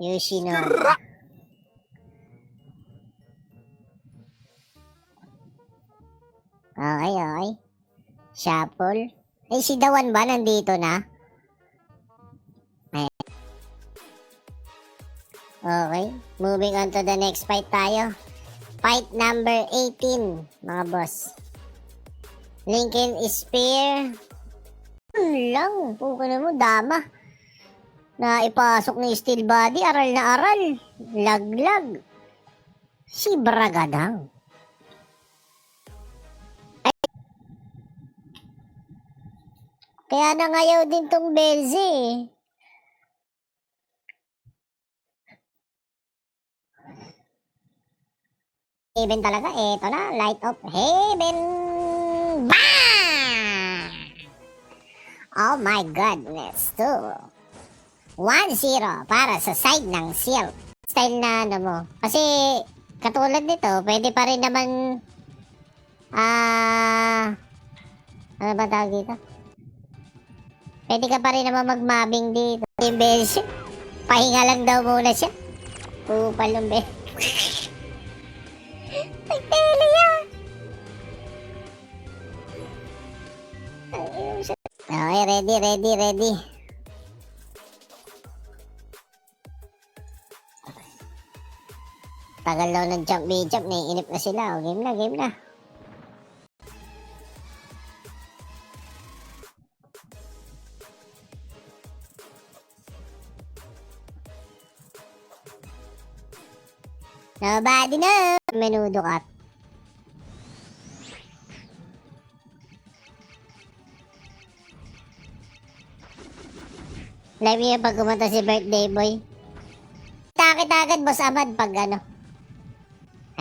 Yoshinobu. Okay. Shuffle. Si Dawan ba nandito na? Okay. Moving on to the next fight tayo. Fight number 18, mga boss. Lincoln Spear. Lang. Puko na mo, dama. Na ipasok ni steel body. Aral na aral. Laglag. Si Bragadang. Kaya nangayaw din tong Belze. Heaven talaga. Eto na. Light of Heaven. Bam! Oh my goodness. 1-0 para sa side ng Silk. Style na ano mo. Kasi katulad nito, pwede pa rin naman ano ba tawag dito? Pwede ka pa rin naman mag-mobbing dito. Yung Belze, pahinga lang daw muna siya. Kupal ng Belze. Nagtele yan. Okay, ready. Tagal daw ng jump, naiinip na sila. O, game na. Nobody na. Menudo ka. Live niya pag kumanta si birthday boy. Takit agad boss Ahmad pag ano.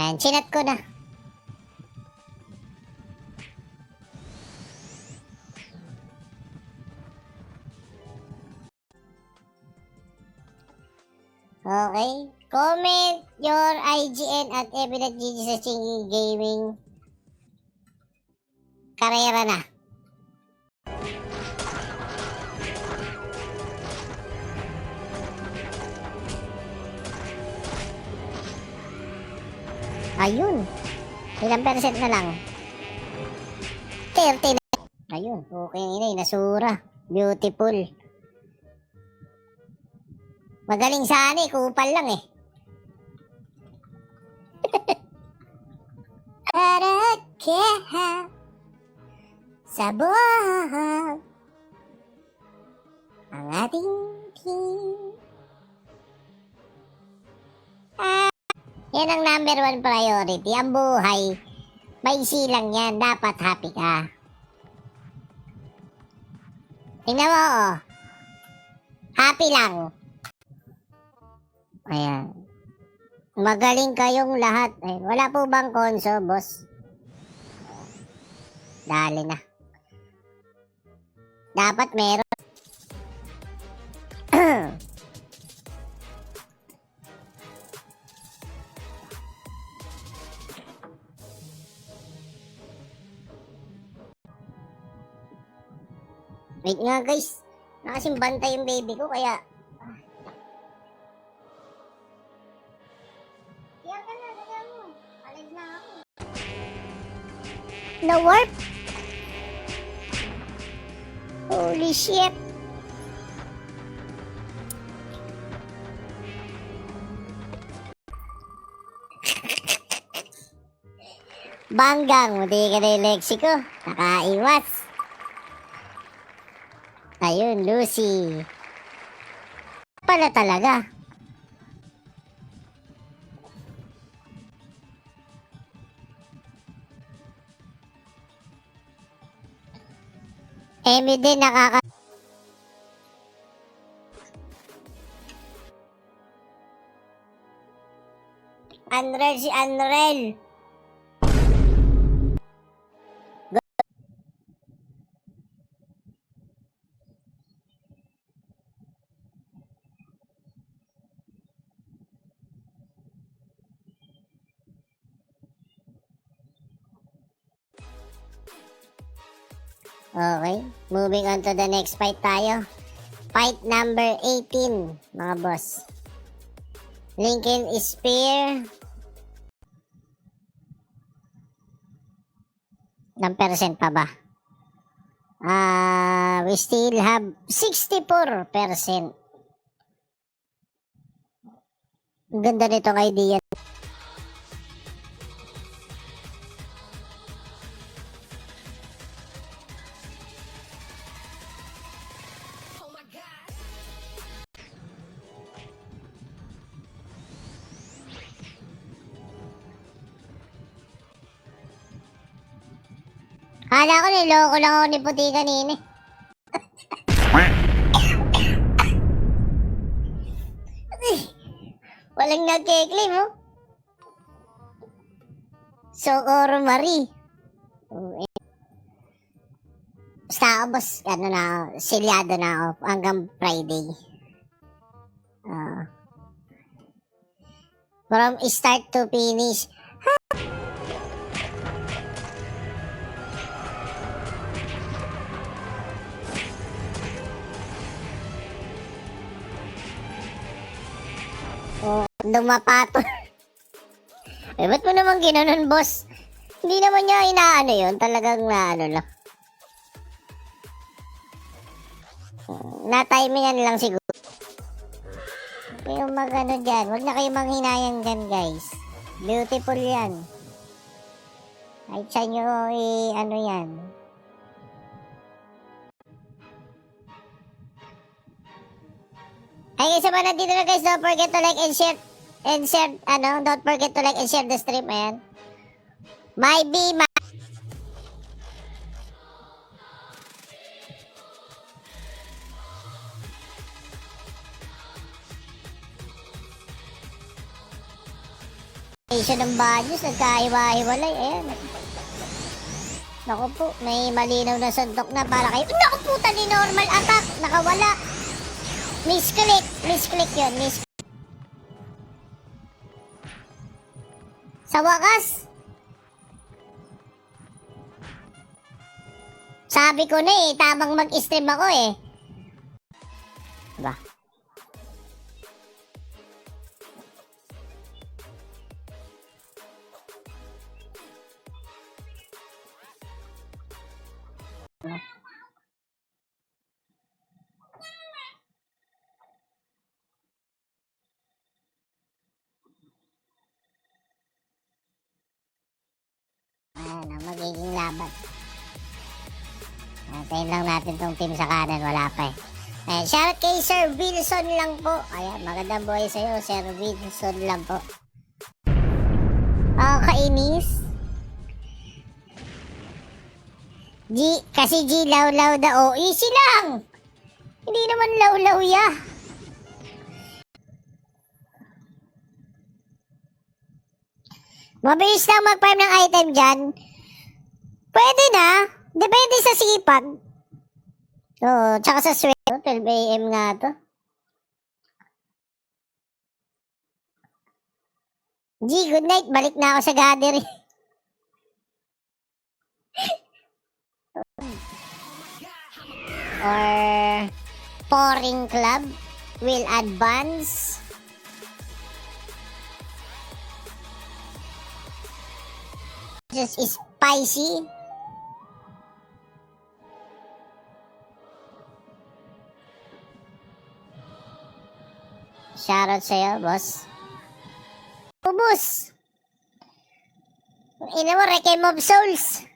Ayan, chinat ko na. Okay. Comment your IGN at FB.GG sa Chingy Gaming. Karera na. Ayun. Ilang percent na lang? 30 na. Ayun. Okay na. Nasura. Beautiful. Magaling sana kupal lang eh. Para sa buhay ang ating team. Yan ang number 1 priority. Ang buhay, maiksi lang yan. Dapat happy ka. Tingnan mo, oh. Happy lang. Ayan. Magaling kayong lahat. Ay, wala po bang konso, boss? Dali na. Dapat meron. Wait nga guys. Nakasimbanta yung baby ko kaya... Na-warp? Holy shit! Banggang, muti ka na yung Lexico. Nakaiwas. Ayun, Lucy. Pala talaga. Emi din nakaka... Unreal si Unreal. Okay, moving on to the next fight tayo. Fight number 18, mga boss. Lincoln Spear. Ng percent pa ba? We still have 64%. Ang ganda nitong idea. Kala ko niloko lang ako ni puti kanina. Walang nagke-claim, oh. Socorro Marie. Basta ako, boss. Ano na ako, silyado na ako hanggang Friday. From start to finish. Dumapato. Ba't mo naman ginanon, boss? Hindi naman niya inaano yun. Talagang naano lang. Na-timingan lang siguro. Huwag kayong mag-ano dyan. Huwag na kayong manghinayang dyan, guys. Beautiful yan. Kahit sa nyo, ano yan. Hey guys, sa mga nandito na guys, don't forget to like and share. Don't forget to like and share the stream, ayan. My be my... ng banyos, nagkaiwa-hiwalay, ayan. Naku po, may malinaw na suntok na para kayo. Naku puta, ni normal attack, nakawala. Misclick yun, Sa wakas, sabi ko na tamang mag-stream ako Diba? Ayan ang magiging laban. Antayin lang natin tong team sa kanan. Wala pa Ayan, shoutout kay Sir Wilson lang po. Ayan, magandang buhay sa'yo, Sir Wilson lang po. Kainis. Kasi G, law-law da. Easy lang. Hindi naman law-law ya. Mabilis lang mag-farm ng item dyan. Pwede na. Depende sa sipag. Tsaka sa sweldo. 12 AM nga to. G, good night. Balik na ako sa gathering. Or pouring club will advance. Just spicy. Shoutout sa'yo, boss. Ubus. Ina mo, Requiem of Souls.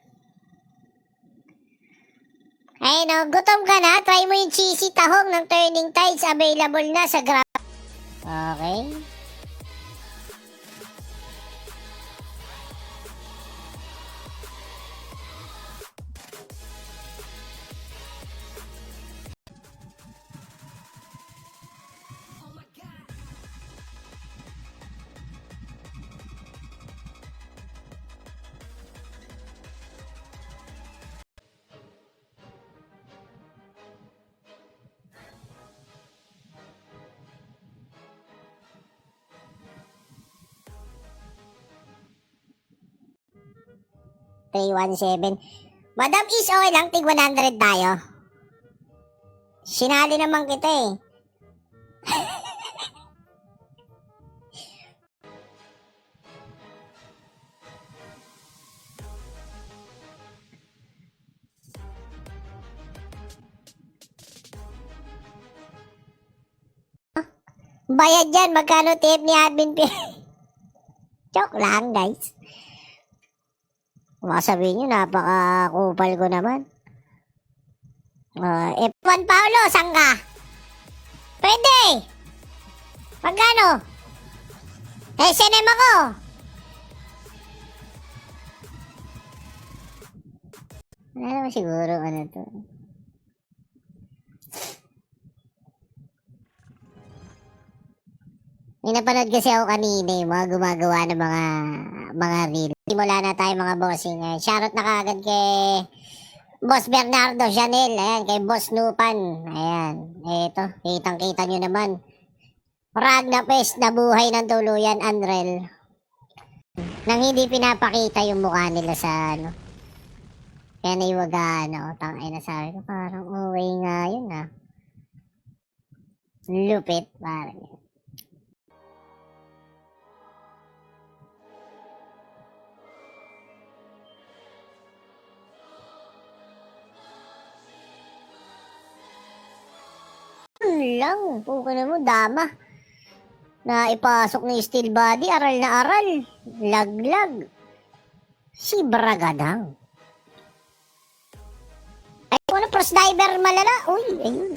Ay no, gutom ka na? Try mo yung cheesy tahong ng Turning Tides. Available na sa Grab. Okay. $317. Madam Is, okay lang, tig 100 tayo. Sinali naman kita Bayad yan, magkano tip ni admin P? Joke lang, guys. Baka sabihin nyo, napaka-kupal ko naman. Juan Paulo, saan ka? Pwede! Magkano? SNM ako! Wala naman siguro ano to. May napanood kasi ako kanina yung mga gumagawa ng mga reel. Simula na tayo mga bossing. Shoutout na kagad kay Boss Bernardo Janel. Ayan, kay Boss Nupan. Ayan, eto, kitang-kita nyo naman. Ragna Pest na buhay ng tuluyan, Unreal. Nang hindi pinapakita yung mukha nila sa ano. Kaya naiwagaan ako. Tangay na sabi ko, parang okay nga yun ah. Lupit, parang yun. Lang, puka na mo, dama. Na ipasok ng steel body, aral na aral. Laglag. Si Bragadang. Ay, ano, cross diver malala. Uy, ayun.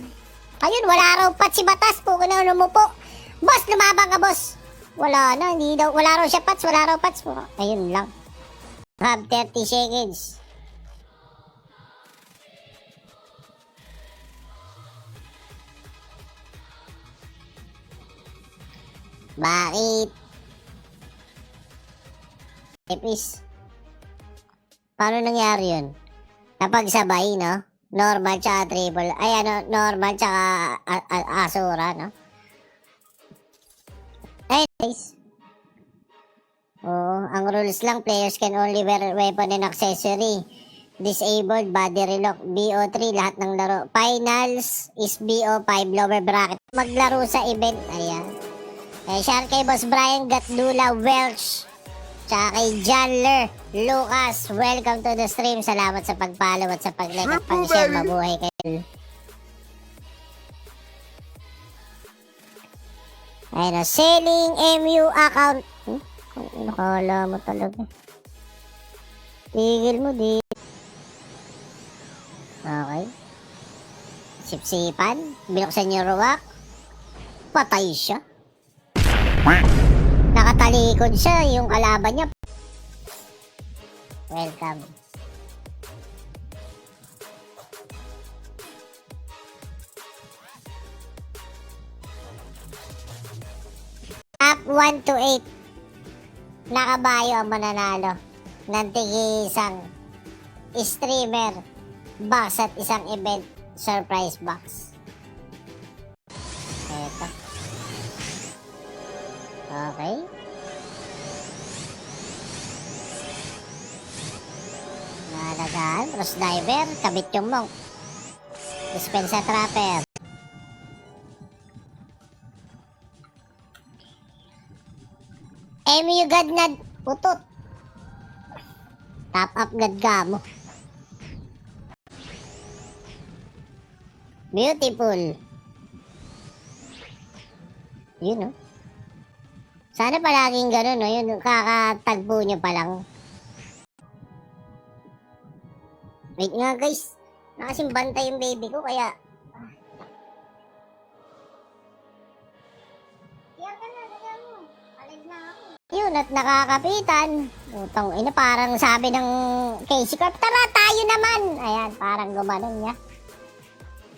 Ayun, wala raw pat si Batas. Puka na mo po. Boss, lumabang ka, boss. Wala na, hindi daw. Wala raw siya pats, wala raw pats. Ayun lang. Have 30 seconds. Bakit? Epis. Paano nangyari yun? Napagsabay, no? Normal tsaka triple. Ay, ano, normal tsaka asura, no? Ay, nice. Oo, ang rules lang, players can only wear weapon and accessory. Disabled, body relock, BO3, lahat ng laro. Finals is BO5, lower bracket. Maglaro sa event, ayan. Shout kay Boss Brian Gatdula Welch. Tsaka kay Janler Lucas. Welcome to the stream. Salamat sa pag-follow at sa pag-like at pag-share. Mabuhay kayo. Ayun na. Selling MU account. Nakala mo talaga. Tigil mo di. Okay. Sipsipan. Binuksan niyo ruwak. Patay siya. Nakatalikod siya, yung kalaban niya. Welcome. Top 1 to 8. Nakabayo ang mananalo ng tig-isang streamer box at isang event surprise box. Eto. Okay. Nalagaan, cross diver, kabit yung monk. Dispensa trapper. MU god na putot. Top up god ka mo. Beautiful. Yun no. Sana palaging gano'n, no? Yun, kakatagpo nyo pa lang. Wait nga, guys. Nakasimbanta yung baby ko, kaya... Yun, at nakakapitan. Utang ina, parang sabi ng Casey Corp, tara, tayo naman! Ayan, parang gumanon niya.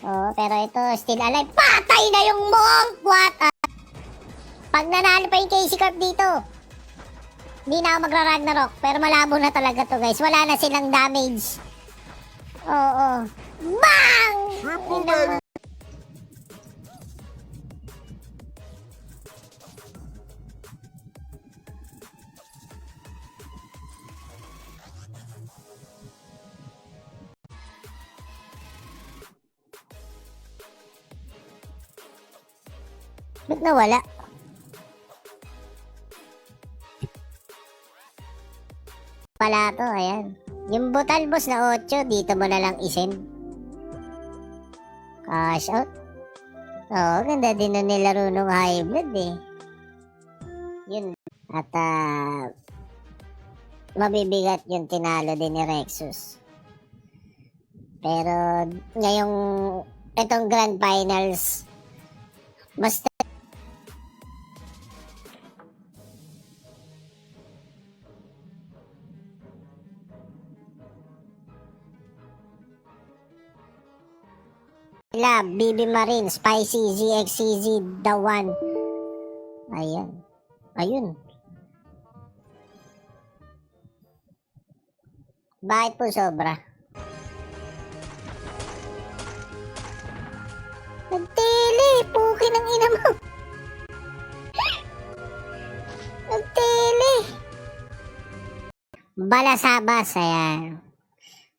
Oh, pero ito, still alive. Patay na yung monk! What? Pag nanalo pa yung Casey Corp dito, hindi na ako magra-Ragnarok. Pero malabo na talaga to, guys. Wala na silang damage. Oo. Bang! Triple baby! Ba't nawala? Pala to, ayan. Yung butal boss na 8, dito mo na lang isend. Cash out. Oo, ganda din na nilaro nung High Blood eh. Yun. At mabibigat yung tinalo din ni Rexus. Pero ngayong itong Grand Finals, basta sila, BB Marine, Spicy, ZXCZ, The One. Ayan. Ayun. Bakit po sobra? Nagtili! Puki ng ina mo! Nagtili! Balasabas, ayan.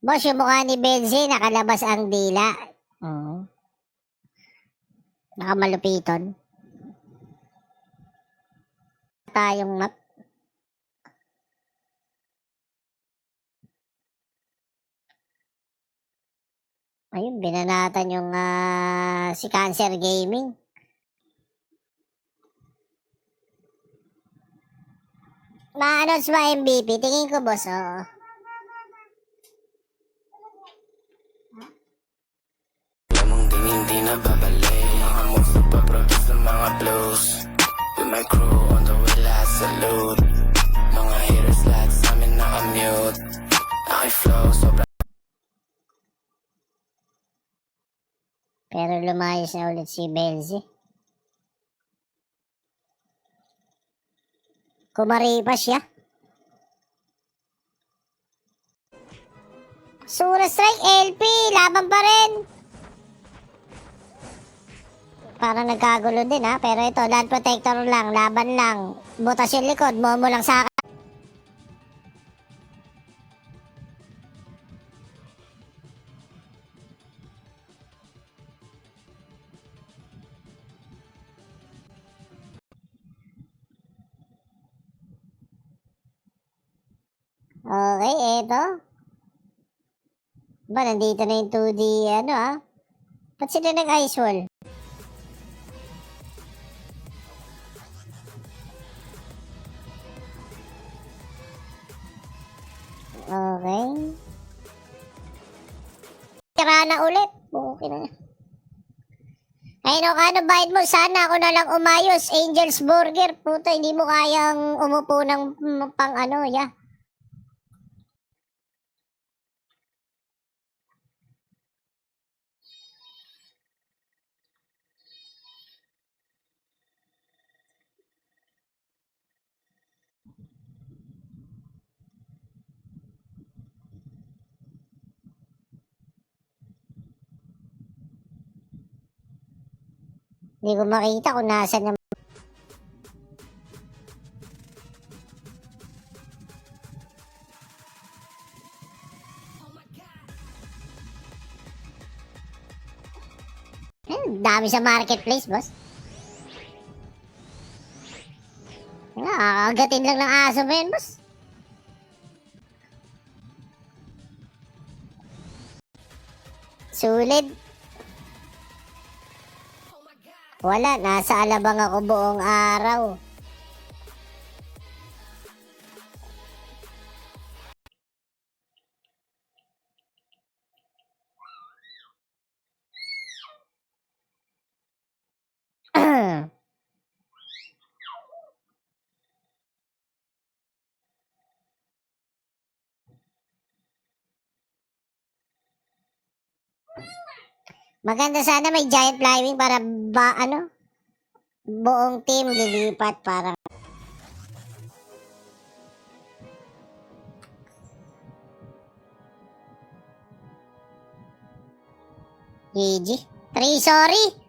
Boss, yung mukha ni Benzi, nakalabas ang dila. Oo. Nakamalupiton. Tayong map. Ayun, binanatan yung si Cancer Gaming. Ma-announce ba MVP? Tingin ko, boss, oo. Lamang din hindi na babalik. Mga moves na paproduce ng mga blues. With my crew on the way, last salute. Mga haters lahat sa amin naka-mute. Aking flow sobra. Pero lumayas na ulit si Benzi. Kumaripas siya. Sura Strike, LP, laban pa rin. Parang nagkagulo din ha, pero ito, land protector lang, laban lang. Butas yung likod, momo lang sa akin. Okay, eto. Ba, nandito na yung 2D, ano ha? Ba't sila nag-ice wall? Okay. Tira na ulit. Okay na. Ay, no, ano bayad mo? Sana ako na lang umayos. Angel's Burger. Puta, hindi mo kayang umupo ng pang ano, ya. Hindi ko makita kung nasan na. Dami sa marketplace, boss. Agatin lang ng aso mo yan, boss. Sulit. Wala, nasa alabang ako buong araw. Maganda sana may giant flying para buong team lilipat para GG. 3 sorry.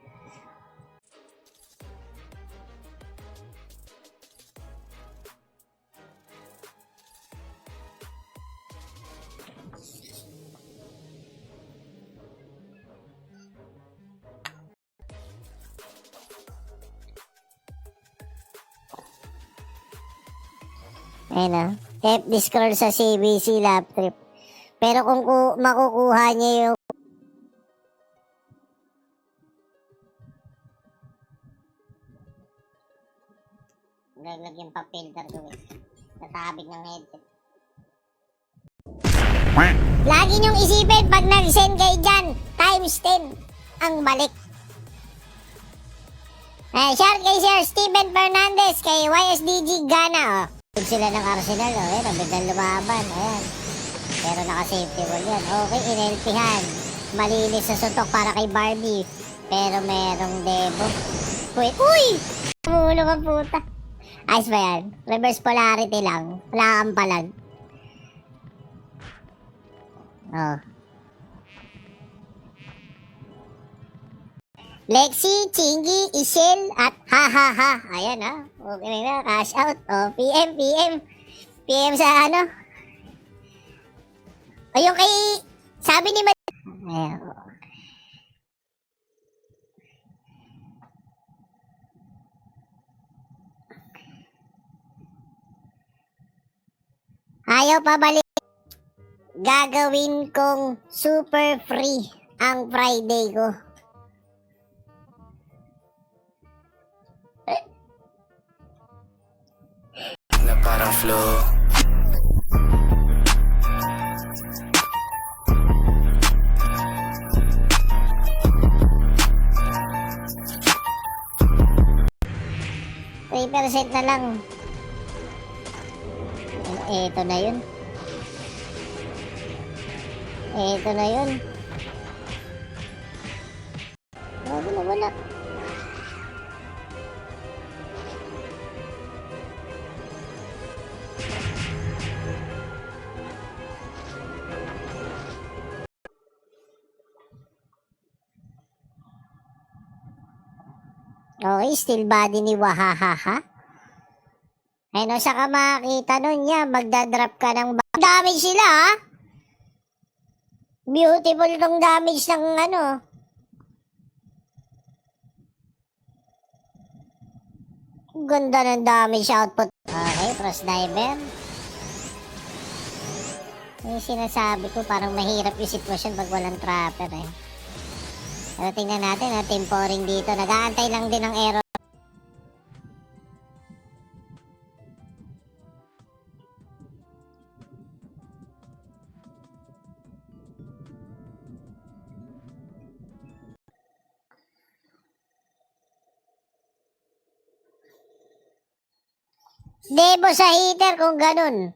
Ayun na. FD scroll sa CBC lap trip. Pero kung makukuha niya yung Lalagyan pa filter ko eh. Natabig ng headset. Lagi niyong isipin pag nag-send kayo dyan, times 10 ang balik. Shout kay Sir Steven Fernandez, kay YSDG Gana, oh. Sila ng Arsenal, oh. Ayan, nabiglang lumaban, ayan. Pero naka-safety wall yan. Okay, inelpihan. Malinis sa suntok para kay Barbie. Pero merong debo. Wait, uy! Mulo ka puta. Ayos ba yan? Reverse polarity lang. Wala kang palag. Oh. Lexi, Chingy, Ishel, at ha. Ayan ha. Okay na, cash out. Oh, PM. PM sa ano? O yung kay, sabi ni ayan. Ayaw pa balik. Gagawin kong super free ang Friday ko. Na parang flow. %3 na lang. Ito na yun. Ito na yun. Wala. Okay, still body ni Wahahaha. Ano sa ka makakita nun niya, magdadrop ka ng damage sila ha. Beautiful tong damage ng ano. Ganda ng damage output. Okay, cross diver. Yung sinasabi ko, parang mahirap yung sitwasyon pag walang trapper eh. Pero tingnan natin ha, temporing dito. Nag-aantay lang din ng error. Debo sa heater kung ganun.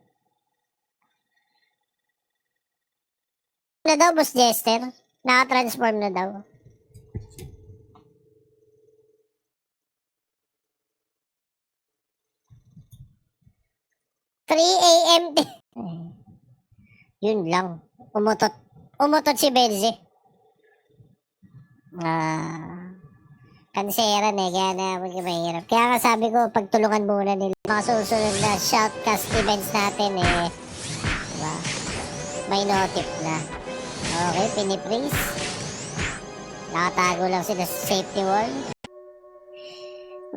Na daw, Boss Jester? Naka-transform na daw. AM. Yun lang. Umutot si Belze. Kanseran eh, kaya na mahirap. Kaya nga sabi ko, pagtulungan muna nila. Mga susunod na shoutcast events natin eh. Diba? May notif na. Okay, pinipraise. Nakatago lang sila sa safety wall.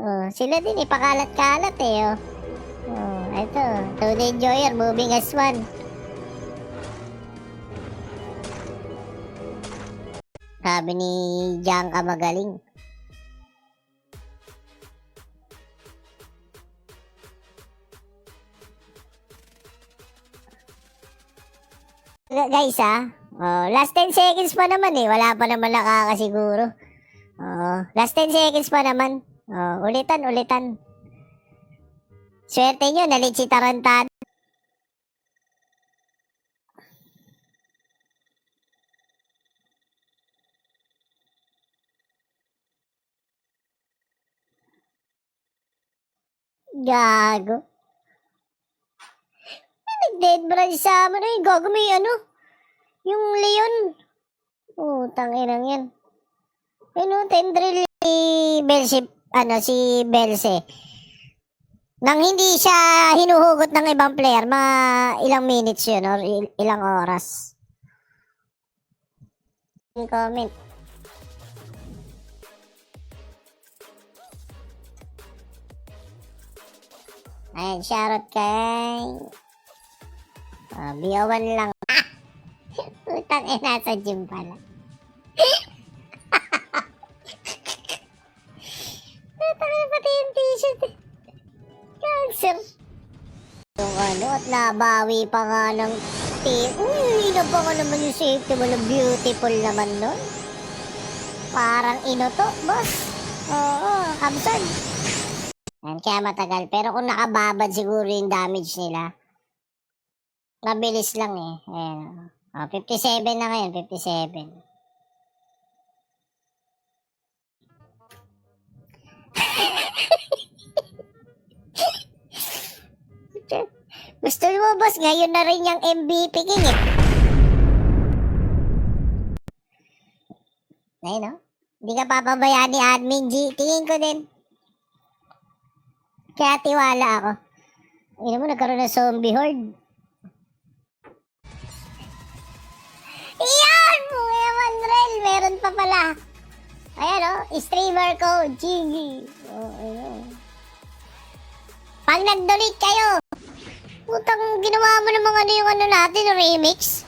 Oh, sila din eh, pakalat-kalat eh. Oh, ito. To the enjoyer, moving as one. Sabi ni Janka magaling. Guys last 10 seconds pa naman eh. Wala pa naman nakakasiguro. Last 10 seconds pa naman. Ulitan. Swerte nyo, nalit si Tarantado. Gago. Nag-dead branch sa amin. Ay, gago may ano. Yung Leon. Utang inang yan. Tendril si Belsi, si Belsi. Nang hindi siya hinuhugot ng ibang player, mga ilang minutes yun or ilang oras. Comment. Ayan, shoutout kay BO1 lang. Utang nasa gym pala. Utang pati yung t-shirt. Sir. Yung ano, at nabawi pa nga ng team. Uy, na pa nga naman yung safety mo. Beautiful naman nun. Parang ino to, boss. Oo, absurd. Yan, kaya matagal. Pero kung nakababad siguro yung damage nila, mabilis lang eh. Ayan. 57 na ngayon, 57. Gusto mo, boss, ngayon na rin yung MVP king eh. Ayun, no? Hindi ka papabayaan ni Admin G. Tingin ko din. Kaya tiwala ako. Ayun mo, nagkaroon ng zombie horde. Iyan! Kuya Manrel, meron pa pala. Ayan, no? Streamer code, GG. Oh, ayun. Pag nag-donate kayo, putang ginawa mo namang ano yung ano natin, remix.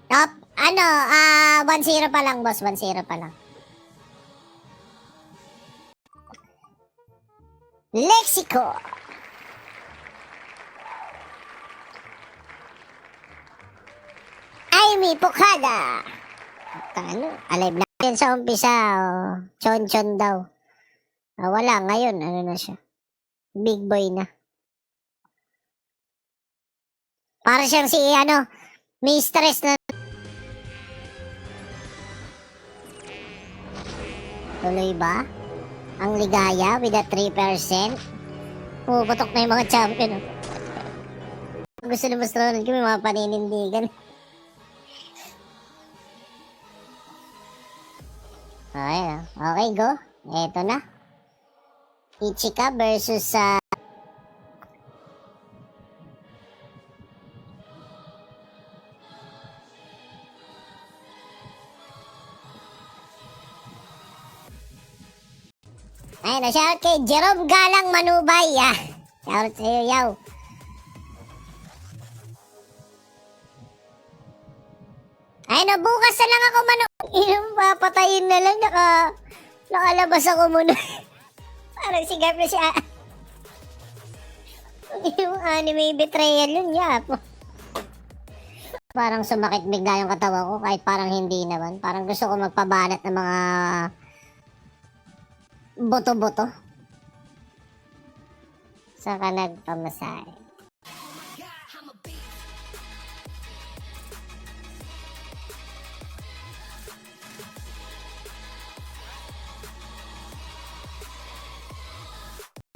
Top, ano, 1-0 pa lang, boss. 1-0 pa lang. Lexico. Amy Pocada. Ano, alive na yan sa umpisa. Oh. Chon-chon daw. Wala, ngayon, ano na siya. Big boy na. Para siyang si, ano, mistress na. Tuloy ba? Ang ligaya with a 3%. Puputok na yung mga champion. Oh. Gusto na mas ronod ko, may mga paninindigan. Okay, okay, go. Eto na. Ichika versus ayun na, shout kay Jerome Galang Manubay. Shout sa'yo, yaw. Ayun na, bukas na lang ako papatayin na lang. Nakalabas ako muna. Parang sigap na siya. Yung anime betrayal yun, yapo. Parang sumakit bigla yung katawan ko kahit parang hindi naman. Parang gusto ko magpabanat ng mga boto-boto. Saka nagpamasay.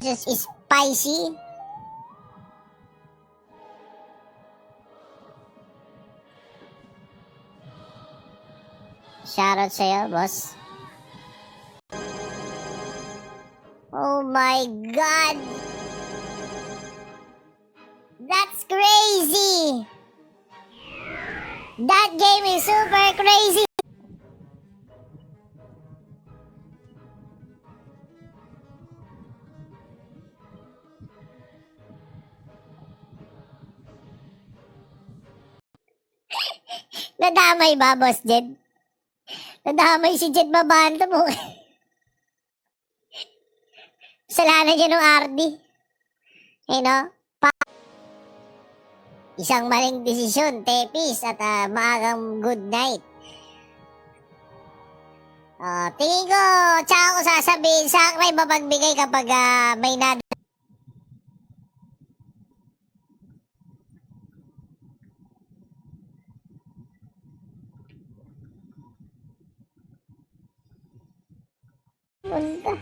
Just spicy. Shoutout sa'yo, boss. Oh my God! That's crazy! That game is super crazy! Nadamay ba, Boss Jed? Nadamay si Jed Babanta mo. Kasalanan niya ng RD. You know? Isang maling desisyon, tepis, at maagang good night. Tingin ko, tsaka ko sasabihin, sa akin mapagbigay kapag may punta.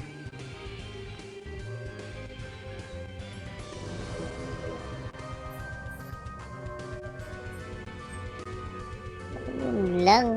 Yun lang.